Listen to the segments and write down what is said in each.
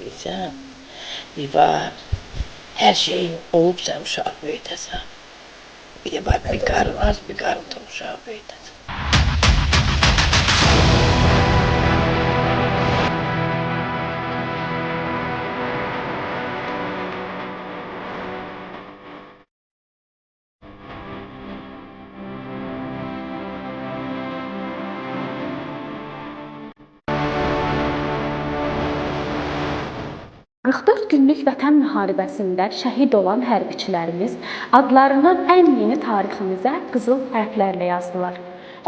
böyüyeceksən. Var, her şeyin olup sen uşağı böyütəsən. Bir de bak bir karın az bir karın da uşağı böyütəsən. ...44 günlük vətən müharibəsində şəhid olan hərbiçilərimiz adlarını ən yeni tariximizə qızıl hərflərlə yazdılar.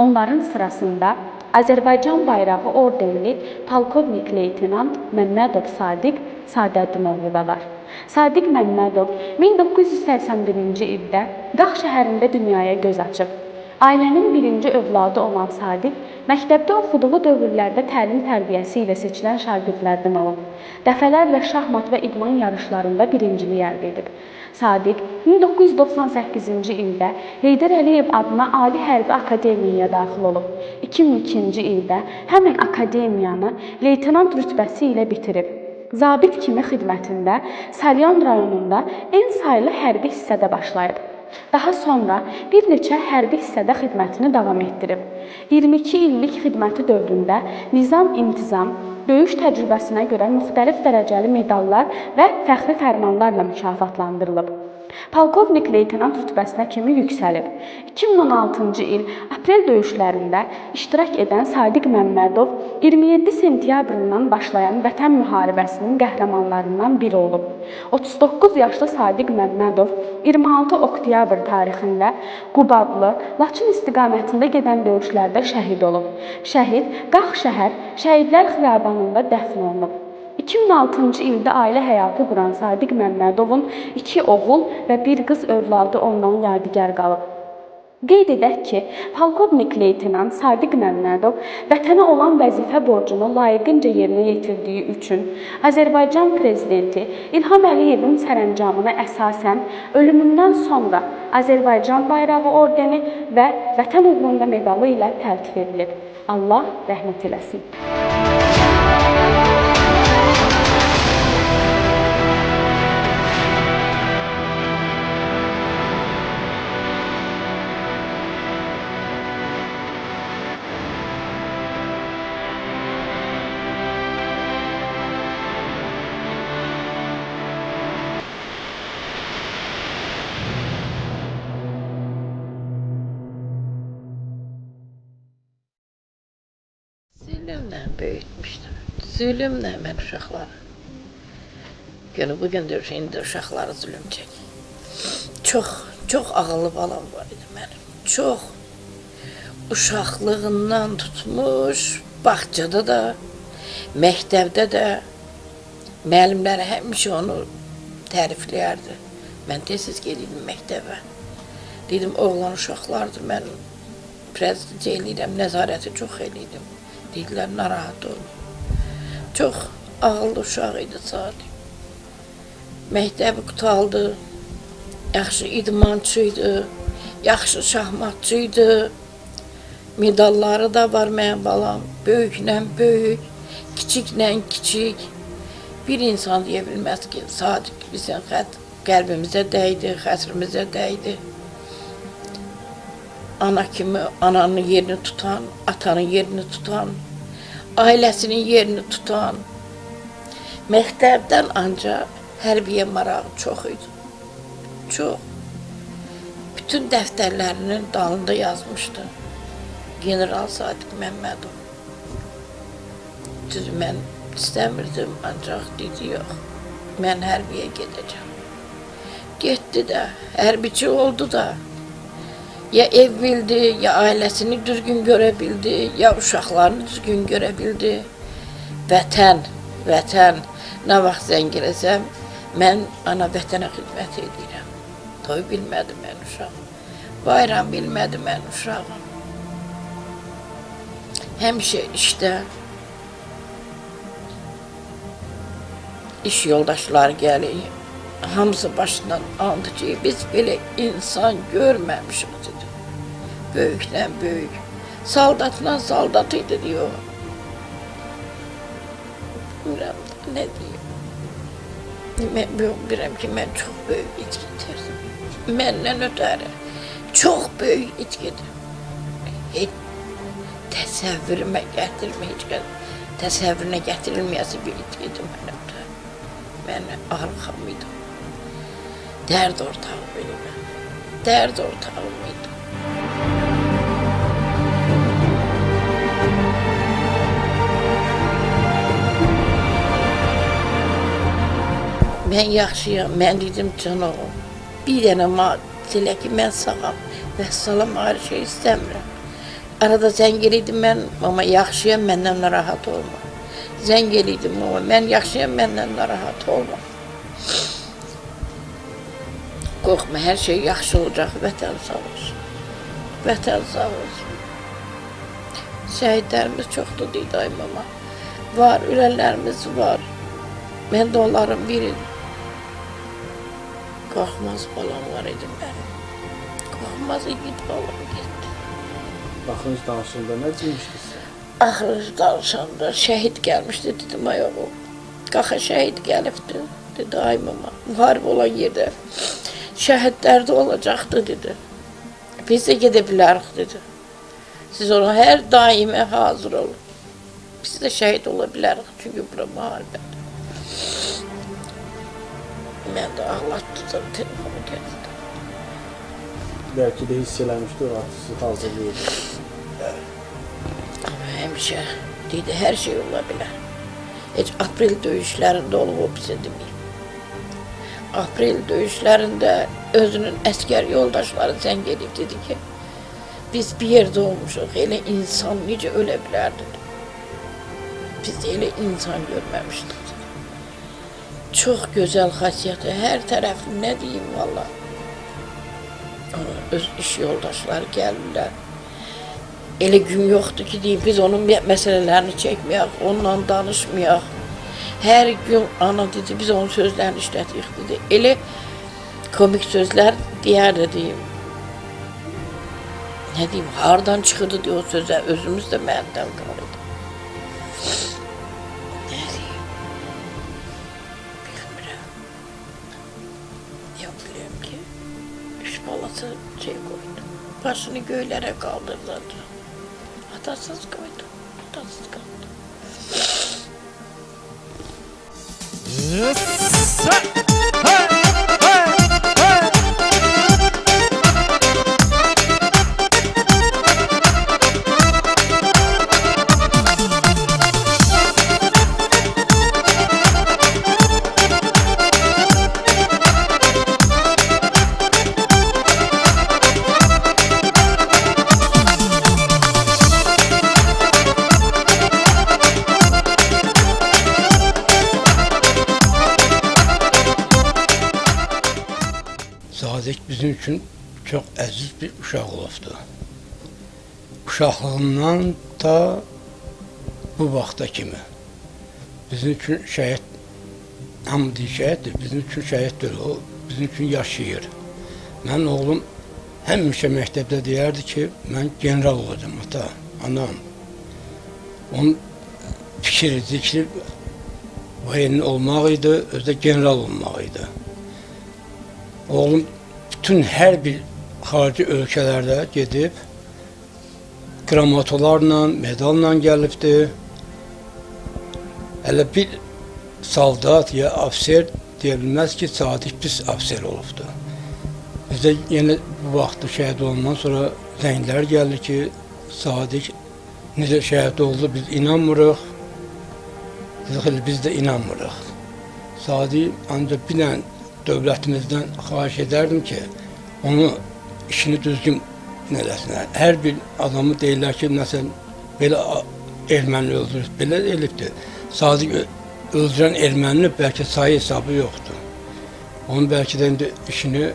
Onların sırasında Azərbaycan bayrağı ordenli polkovnik leytenant Məmmədov Sadiq Sadəddinoğlu da var. Sadiq Məmmədov 1981-ci ildə Qax şəhərində dünyaya göz açıb. Ailənin birinci övladı olan Sadiq, məktəbdə oxuduğu dövrlərdə təlim tərbiyəsi ilə seçilən şagirdlərdən olub. Dəfələrlə şahmat və idman yarışlarında birincilik əldə edib. Sadiq 1998-ci ildə Heydər Əliyev adına Ali Hərbi Akademiyaya daxil olub. 2002-ci ildə həmin akademiyanı leytenant rütbəsi ilə bitirib. Zabit kimi xidmətində Salyan rayonunda en saylı hərbi hissədə başlayıb. Daha sonra bir neçə hərbi hissədə xidmətini davam etdirib. 22 illik xidməti dövründə nizam-intizam, döyüş təcrübəsinə görə müxtəlif dərəcəli medallar və fəxri fərmanlarla mükafatlandırılıb. Polkovnik leytenant rütbəsinə kimi yüksəlib. 2016-cı il aprel döyüşlərində iştirak edən Sadiq Məmmədov 27 sentyabrından başlayan vətən müharibəsinin qəhrəmanlarından biri olub. 39 yaşlı Sadiq Məmmədov 26 oktyabr tarixində Qubadlı, Laçın istiqamətində gedən döyüşlərdə şəhid olub. Şəhid Qax şəhər Şəhidlər Xiyabanında dəfn olunub. 2006-cı ildə ailə həyatı quran Sadiq Məmmədovun 2 oğul və 1 qız övladı ondan yadigar qalıb. Qeyd edək ki, polkovnik leytenant Sadiq Məmmədov vətənə olan vəzifə borcunu layiqincə yerinə yetirdiyi üçün Azərbaycan prezidenti İlham Əliyevin sərəncamına əsasən ölümündən sonra Azərbaycan bayrağı ordeni və Vətən uğrunda medalı ilə təltif edilib. Allah rəhmət eləsin. Zulümlə böyütmüşdüm. Zulümlə mən uşaqları. Günü bugündür indi uşaqları zulüm çəkir. Çox ağıllı balam var idi mənim. Çox. Uşaqlığından tutmuş, bağçada da, məktəbdə də müəllimləri həmişə onu tərifləyərdi. Mən tez-tez gedirdim məktəbə. Dedim, oğlan uşaqlardır, mən prezident eləyirəm, nəzarəti çox eləyirdim. Dedilər, narahat olma. Çox ağıllı uşaq idi Sadiq. Məktəbi qutaldı, yaxşı idmançı idi, yaxşı şahmatçı idi. Medalları da var mənim balam, böyüklə böyük, kiçiklə kiçik. Bir insan deyə bilməz ki, Sadiq bizim qəlbimizə dəydi, xətrimizə dəydi. Ana kimi ananın yerini tutan, atanın yerini tutan, ailəsinin yerini tutan. Məktəbdən ancaq hərbiyə marağı çox idi. Çox. Bütün dəftərlərinin dalında yazmışdı. General Sadiq Məmmədov. Düzü mən istəmirdim, ancaq dedi, yox, mən hərbiyə gedəcəm. Getdi də, hərbiçi oldu da. Ya ev bildi, ya ailəsini düzgün görə bildi, ya uşaqlarını düzgün görə bildi. Vətən, vətən, nə vaxt zəng eləsəm, mən ana vətənə xidmət edirəm. Toy bilmədi mən uşağım, bayram bilmədi mən uşağım. Həmişə işdə, iş yoldaşları gəlir, hamısı başından aldı ki, biz belə insan görməmişik dedi. Böyüklə böyük, saldatla saldat idi diyor. Bilmirəm. Ne diyeyim? Ben bilirəm ki, mən çox böyük içki içərdim. Məndən ötəri çox böyük içkidir. Heç təsəvvürümə təsəvvürünə gətirilməyəsi bir içkidir mənim ötəri. Mən arxamıydım. Dərd ortağım idi. Dərd ortağım idi. Mən yaxşıyam, mən dedim canım. Bir dənə dilə ki, mən sağam. Vəssalam, ayrı şey istəmirəm. Arada zəng eləydim mən, amma yaxşıyam, məndən narahat olma. Zəng eləydim, amma mən yaxşıyam, məndən narahat olma. Qorxma, hər şey yaxşı olacaq, vətən sağ olsun. Vətən sağ olsun. Şəhidlərimiz çoxdur, deyim ama. Var, ölənlərimiz var. Mən də onların biridir. Qorxmaz balam var idi mənim. Qorxmaz igid balam getdi. Axırıncı danışında nə demişdiniz? Axırıncı danışanda şəhid gəlmişdi, dedim ay oğul. Qaxa şəhid gəlibdi, dedi ay mama. Müharib olan yerdə şəhidlər də olacaqdı, dedi. Biz də gedə bilərik, dedi. Siz ona hər daimə hazır olun. Biz də şəhid ola bilərik, çünki bura müharibədir. Mən də ağlatdım, telefonu gəldi. Belki de hiss eləmişdi, o atısı hazırlıydı. Ama həmişə dedi, hər şey ola bilər. Heç aprel döyüşlərində olub o bizə deməyim. Aprel döyüşlərində özünün əskər yoldaşları zəng edib dedi ki, biz bir yerdə olmuşuq, elə insan necə ölə bilərdi. Biz elə insan görməmişdik. Çox gözəl xasiyyəti, hər tərəfi, nə deyim valla. Öz iş yoldaşları gəlirlər. Elə gün yoxdur ki, deyim, biz onun məsələlərini çəkməyək, onunla danışmayaq. Hər gün ana dedi, biz onun sözlərini işlətiyik dedi. Elə komik sözlər deyərdi, deyim. Nə deyim, hardan çıxırdı deyə o sözlər, özümüz də məndən qalırdı. Nə deyim, bilmirəm. Yox, bilirəm ki, üç balası şey qoydu. Başını göylərə qaldırdı. Atasız qoydu, atasız qaldı. Sadiq bizim üçün çox əziz bir uşaq olubdu. Uşaqlığından da bu vaxta kimi. Bizim üçün şəhid, hamı deyir şəhiddir, bizim üçün şəhiddir o, bizim üçün yaşayır. Mənim oğlum həmişə məktəbdə deyərdi ki, mən general olacağım, ata, anam. Onun zikri voyenli olmaq idi, özü də general olmaq idi. Oğlum bütün hər bir xarici ölkələrdə gedib, qramatolarla, medalla gəlibdi. Hələ bir saldat ya ofser deyə bilməz ki, Sadiq pis ofser olubdu. Bizdə yenə bu vaxtda şəhid olandan sonra zənglər gəlir ki, Sadiq necə şəhid oldu, biz inanmırıq. Biz də inanmırıq. Sadiq ancaq bir dənə dövlətimizdən xahiş edərdim ki, onu işini düzgün eləsinlər. Hər bir adamı deyirlər ki, məsələn, belə erməni öldürür, belə elibdir. Sadiq öldürən erməninin bəlkə sayı hesabı yoxdur. Onun bəlkə də indi işini,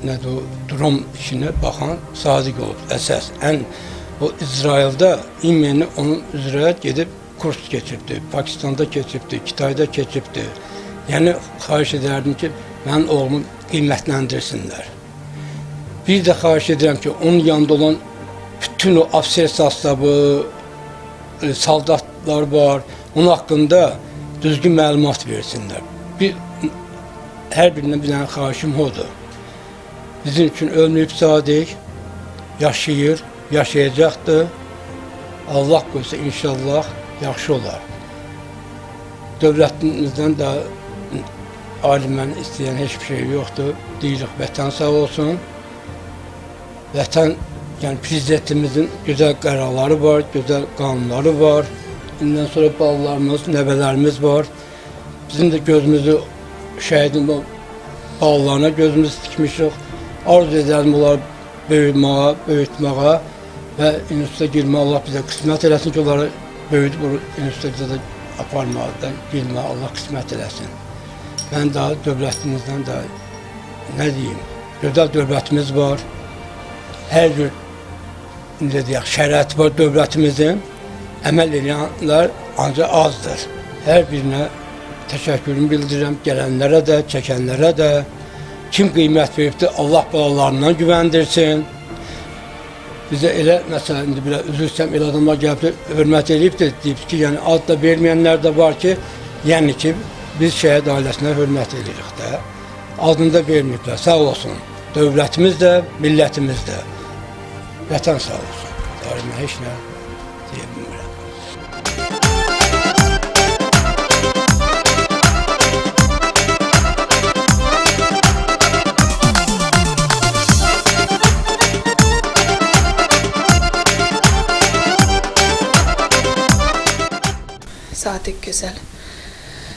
nədir o, dron işinə baxan Sadiq olub, əsas. O İsraildə imeni onun üzrə gedib kurs keçibdi, Pakistanda keçibdi, Kitayda keçibdi. Yəni, xahiş edərdim ki, mənim oğlumu qiymətləndirsinlər. Bir də xahiş edirəm ki, onun yanında olan bütün o ofser sastavı, saldatlar var, onun haqqında düzgün məlumat versinlər. Hər birindən bir dənə xahişim odur. Bizim üçün ölməyib Sadiq, yaşayır, yaşayacaqdır. Allah qoysa inşallah yaxşı olar. Dövlətimizdən də alimən istəyən heç bir şey yoxdur. Deyirik, vətən sağ olsun. Vətən, yəni prezidentimizin gözəl qərarları var, gözəl qanunları var. Bundan sonra balalarımız, nəvələrimiz var. Bizim də gözümüzü şəhidin balalarına gözümüzü dikmişik. Arzu edelim onları böyütməyə və instituta girməyə Allah bizə qismət eləsin ki, onları böyüdüb instituta da aparmağa da girməyə Allah qismət eləsin. Mən daha dövlətimizdən də nə deyim, gözəl dövlətimiz var. Hər cür şərait var dövlətimizin. Əməl edənlər ancaq azdır. Hər birinə təşəkkürümü bildirirəm, gələnlərə də, çəkənlərə də. Kim qiymət veribdir, Allah balalarından güvəndirsin. Bizə elə, məsələn, indi belə üzülsəm, elə adamlar gəlib, hörmət edibdir, deyib ki, yəni ad da verməyənlər də var ki, yəni ki, biz şəhid ailəsinə hörmət edirik də. Adını da verməyiblər, sağ olsun. Dövlətimiz də, millətimiz də. Vətən sağ olsun. Mən heç nə deyə bilmirəm. Sadiq gözəl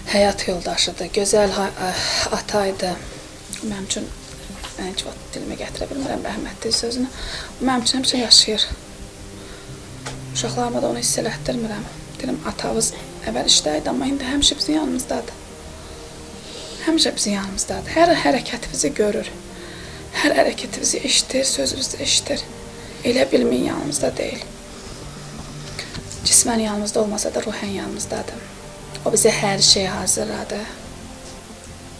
həyat yoldaşıdır, gözəl ataydı. Mənim üçün, mən heç vaxt dilimə gətirə bilmirəm rəhmətli sözünü. Mənim üçün həmişə yaşayır. Uşaqlarıma da onu hiss elətdirmirəm. Deyirəm, atavız əvvəl işdəydi, amma indi həmişə bizim yanımızdadır. Həmişə bizim yanımızdadır. Hər hərəkətimizi görür. Hər hərəkətimizi eşitir, sözümüzü eşitir. Elə bilməyin yanımızda deyil. Cismən yanımızda olmasa da ruhən yanımızdadır. O bizə hər şeyi hazırladı.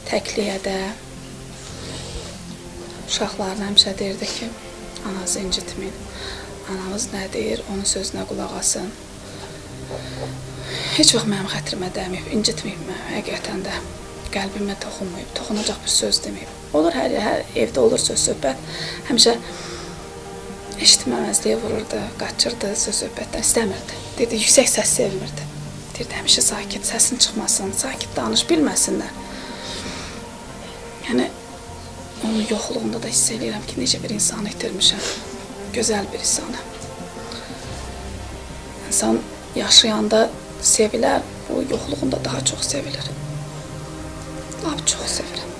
Təkliyə də. Uşaqlarına həmişə deyirdi ki, ananızı incitməyin. Anamız nə deyir, onun sözünə qulaq asın. Heç vaxt mənim xətrimə dəyməyib, incitməyib mən, həqiqətən də. Qəlbimə toxunmayıb, toxunacaq bir söz deməyib. Olur, hər evdə olur söz-söhbət. Həmişə eşitməməzliyə vururdu, qaçırdı söz-söhbətdən, istəmirdi. Dedi, yüksək səs sevmirdi. Deyirdi, həmişə sakit, səsin çıxmasın, sakit danış, bilməsinlər. Yəni, onun yoxluğunda da hiss edirəm ki, necə bir insanı itirmişəm. Gözəl bir insanı. İnsan yaşayanda sevilər, o yoxluğunda daha çox sevilir. Lap çox sevirəm.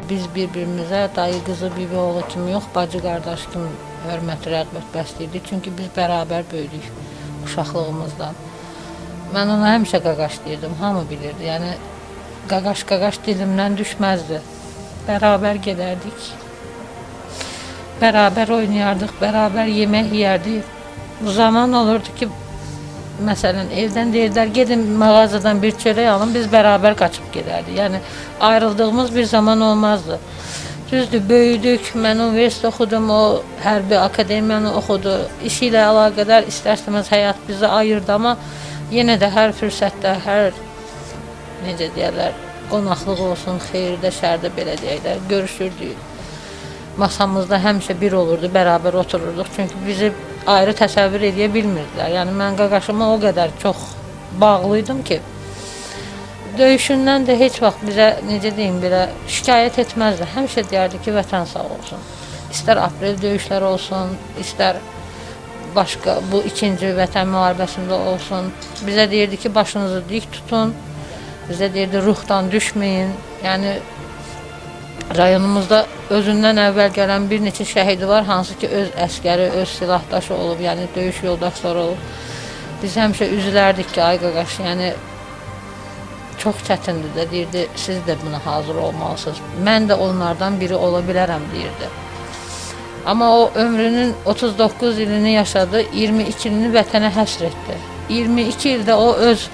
Biz bir-birimizə dayı qızı, bibi oğlu kimi yox, bacı qardaş kimi hörmət, rəğbət bəsləyirdik. Çünki biz bərabər böyüdük uşaqlığımızdan. Mən ona həmişə qaqaş deyirdim, hamı bilirdi. Yəni, qaqaş dilimdən düşməzdi. Bərabər gedərdik, bərabər oynayardıq, bərabər yemək yeyərdik. Bu zaman olurdu ki, məsələn, evdən deyirlər, gedin mağazadan bir çörək alın, biz bərabər qaçıb gedərdik. Yəni, ayrıldığımız bir zaman olmazdı. Düzdür, böyüdük, mən universitet oxudum, o hərbi akademiyanı oxudu. İşi ilə əlaqədar istər-istəməz həyat bizi ayırdı, amma yenə də hər fürsətdə, hər, necə deyərlər, qonaqlıq olsun, xeyirdə, şərdə, belə deyəklər, görüşürdük. Masamızda həmişə bir olurdu, bərabər otururduq. Çünki bizi ayrı təsəvvür edə bilmirdilər. Yəni, mən qaqaşıma o qədər çox bağlıydım ki, döyüşündən də heç vaxt bizə, necə deyim, belə şikayət etməzdi. Həmişə deyərdi ki, vətən sağ olsun. İstər aprel döyüşləri olsun, istər başqa, bu ikinci vətən müharibəsində olsun. Bizə deyirdi ki, başınızı dik tutun, bizə deyirdi, ruhdan düşməyin. Yəni, rayonumuzda özündən əvvəl gələn bir neçə şəhidi var, hansı ki, öz əskəri, öz silahdaşı olub, yəni döyüş yoldaşları olub. Biz həmişə üzülərdik ki, ay qaqaş, yəni, çox çətindir də, deyirdi, siz də buna hazır olmalısınız. Mən də onlardan biri ola bilərəm, deyirdi. Amma o ömrünün 39 ilini yaşadı, 22 ilini vətənə həsr etdi. 22 ildə o öz,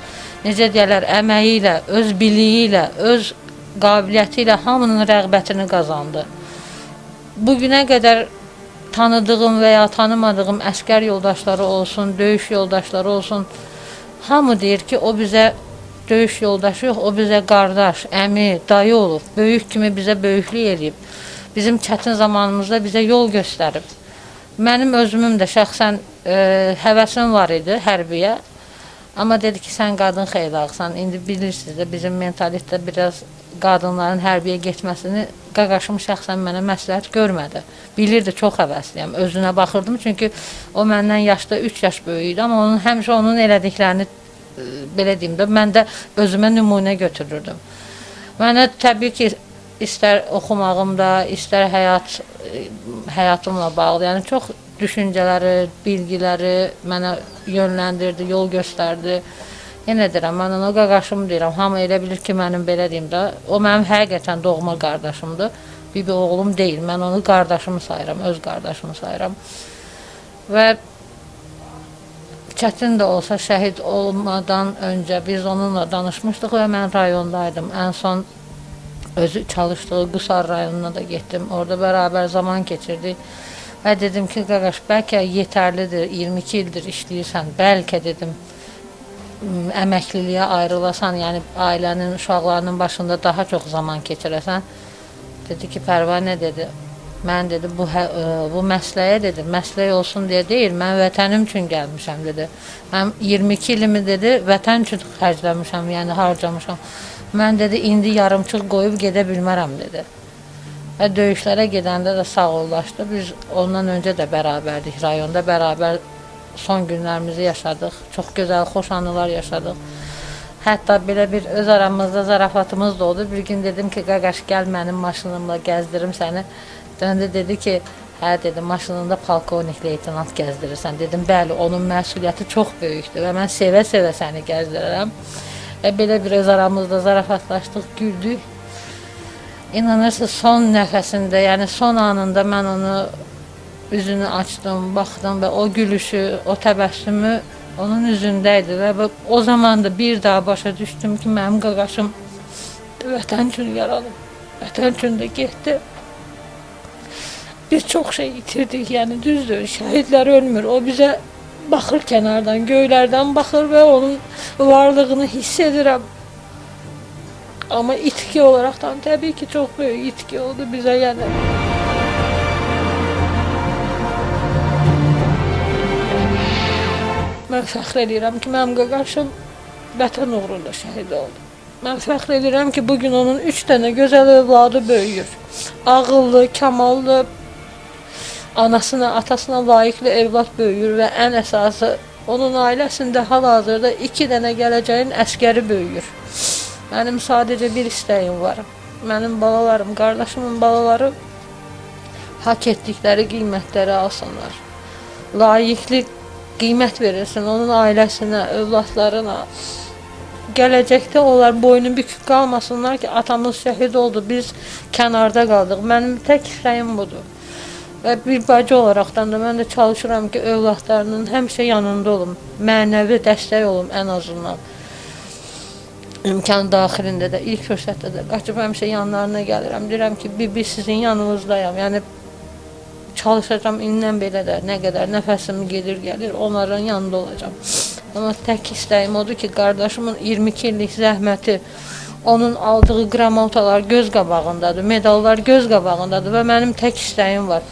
necə deyərlər, əməyi ilə, öz biliyi ilə, öz qabiliyyəti ilə hamının rəğbətini qazandı. Bugünə qədər tanıdığım və ya tanımadığım əskər yoldaşları olsun, döyüş yoldaşları olsun, hamı deyir ki, o bizə döyüş yoldaşı yox, o bizə qardaş, əmi, dayı olub, böyük kimi bizə böyüklük edib, bizim çətin zamanımızda bizə yol göstərib. Mənim özümün də şəxsən həvəsim var idi hərbiyə, amma dedi ki, sən qadın xeyli ağsan, indi bilirsiniz də bizim mentalitdə biraz qadınların hərbiyə getməsini qaqaşım şəxsən mənə məsləhət görmədi. Bilirdi, çox həvəsliyəm, özünə baxırdım, çünki o məndən yaşda 3 yaş böyük idi, amma həmişə onun elədiklərini belə deyim də, mən də özümə nümunə götürürdüm. Mənə təbii ki, istər oxumağımda, istər həyatımla bağlı, yəni çox düşüncələri, bilgiləri mənə yönləndirdi, yol göstərdi. Yenə deyirəm, mən ona qaqaşım deyirəm, hamı elə bilir ki, mənim belə deyim də, o mənim həqiqətən doğma qardaşımdır, bir oğlum deyil, mən onu qardaşımı sayıram, öz qardaşımı sayıram. Və çətin də olsa şəhid olmadan öncə biz onunla danışmışdıq və mən rayondaydım. Ən son özü çalışdığı Qusar rayonuna da getdim. Orada bərabər zaman keçirdik. Və dedim ki, qaqaş, bəlkə yetərlidir, 22 ildir işləyirsən, bəlkə dedim, əməkliliyə ayrılasan, yəni ailənin, uşaqlarının başında daha çox zaman keçirəsən. Dedi ki, Pərvanə dedi, mən dedi, bu məsləyə dedi, məslək olsun deyə deyil, mən vətənim üçün gəlmişəm dedi. Mən 22 ilimi dedi, vətən üçün xərcləmişəm, yəni harcamışam. Mən dedi, indi yarımçıq qoyub gedə bilmərəm dedi. Və döyüşlərə gedəndə də sağollaşdı. Biz ondan öncə də bərabərdik, rayonda bərabər son günlərimizi yaşadıq. Çox gözəl, xoş anılar yaşadıq. Hətta belə bir öz aramızda zarafatımız da oldu. Bir gün dedim ki, qaqaş, gəl mənim maşınımla gəzdirim səni. Döndü dedi ki, hə dedi, maşınında polkovnik leytenant gəzdirirsən. Dedim, bəli, onun məsuliyyəti çox böyükdür və mən sevə-sevə səni gəzdirirəm. Və belə bir öz aramızda zarafatlaşdıq, güldük. İnanırsınız, son nəfəsində, yəni son anında mən onu üzünü açdım, baxdım və o gülüşü, o təbəssümü onun üzündə idi və o zaman da bir daha başa düşdüm ki, mənim qaqaşım vətən üçün yaranıb, vətən üçün də getdi. Biz çox şey itirdik, yəni düzdür, şəhidlər ölmür, o bizə baxır kənardan, göylərdən baxır və onun varlığını hiss edirəm. Amma itki olaraqdan təbii ki, çox böyük itki oldu bizə, yəni. Mən fəxr edirəm ki, mənim qaqaşım vətən uğrunda şəhid oldu. Mən fəxr edirəm ki, bugün onun 3 dənə gözəl övladı böyüyür. Ağıllı, kamallı, anasına, atasına layiqli evlad böyüyür və ən əsası onun ailəsində hal-hazırda 2 dənə gələcəyin əskəri böyüyür. Mənim sadəcə bir istəyim var. Mənim balalarım, qardaşımın balaları hak etdikləri qiymətləri alsınlar. Layiqli qiymət verilsin onun ailəsinə, övladlarına. Gələcəkdə onlar boynu bükük qalmasınlar ki, atamız şəhid oldu, biz kənarda qaldıq. Mənim tək istəyim budur. Və bir bacı olaraqdan da mən də çalışıram ki, övladlarının həmişə yanında olum, mənəvi dəstək olum ən azından. İmkan daxilində də, ilk fürsətdə də qaçıb həmişə yanlarına gəlirəm. Deyirəm ki, bir sizin yanınızdayam. Yəni, çalışacağam indən belə də, nə qədər nəfəsim gedir, gəlir, onların yanında olacağam. Amma tək istəyim odur ki, qardaşımın 22 illik zəhməti, onun aldığı qramotalar göz qabağındadır, medallar göz qabağındadır və mənim tək istəyim var.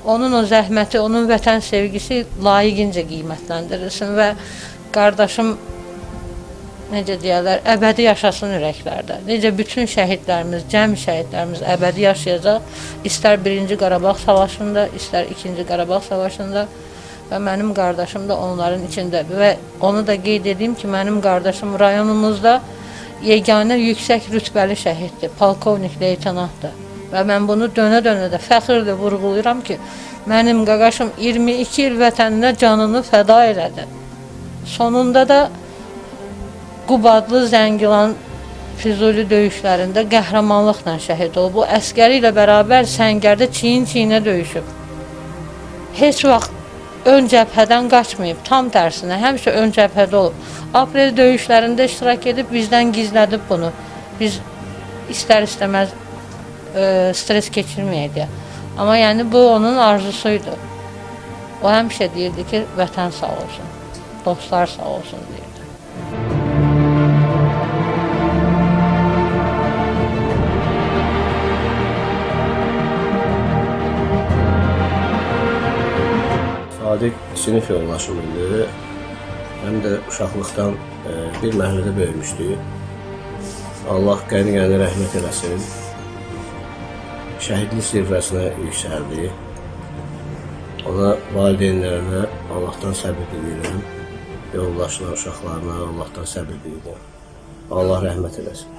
Onun o zəhməti, onun vətən sevgisi layiqincə qiymətləndirilsin və qardaşım, necə deyərlər, əbədi yaşasın ürəklərdə. Necə bütün şəhidlərimiz, cəmi şəhidlərimiz əbədi yaşayacaq, istər 1-ci Qarabağ savaşında, istər 2-ci Qarabağ savaşında və mənim qardaşım da onların içindədir. Və onu da qeyd edeyim ki, mənim qardaşım rayonumuzda yeganə yüksək rütbəli şəhiddir, polkovnik leytenantdır. Və mən bunu dönə-dönə də fəxrlə vurğulayıram ki, mənim qaqaşım 22 il vətəninə canını fəda elədi. Sonunda da Qubadlı, Zəngilan, Füzuli döyüşlərində qəhrəmanlıqla şəhid olub. Bu əskəri ilə bərabər səngərdə çiyin-çiyinə döyüşüb. Heç vaxt ön cəbhədən qaçmayıb, tam tərsinə, həmişə ön cəbhədə olub. Aprel döyüşlərində iştirak edib, bizdən gizlədib bunu. Biz istər-istəməz stres keçirməyəcək. Amma yəni bu onun arzusuydu. O həmişə deyirdi ki, vətən sağ olsun, dostlar sağ olsun deyirdi. Sadiq sinif yoldaşım idi. Həm də uşaqlıqdan bir məhəllədə böyümüşdük. Allah qəni-qəni rəhmət eləsin. Şəhidlik zirvəsinə yüksəldi. Ona, valideynlərinə Allahdan səbir diləyirəm. Yoldaşına, uşaqlarına Allahdan səbir diləyirəm. Allah rəhmət eləsin.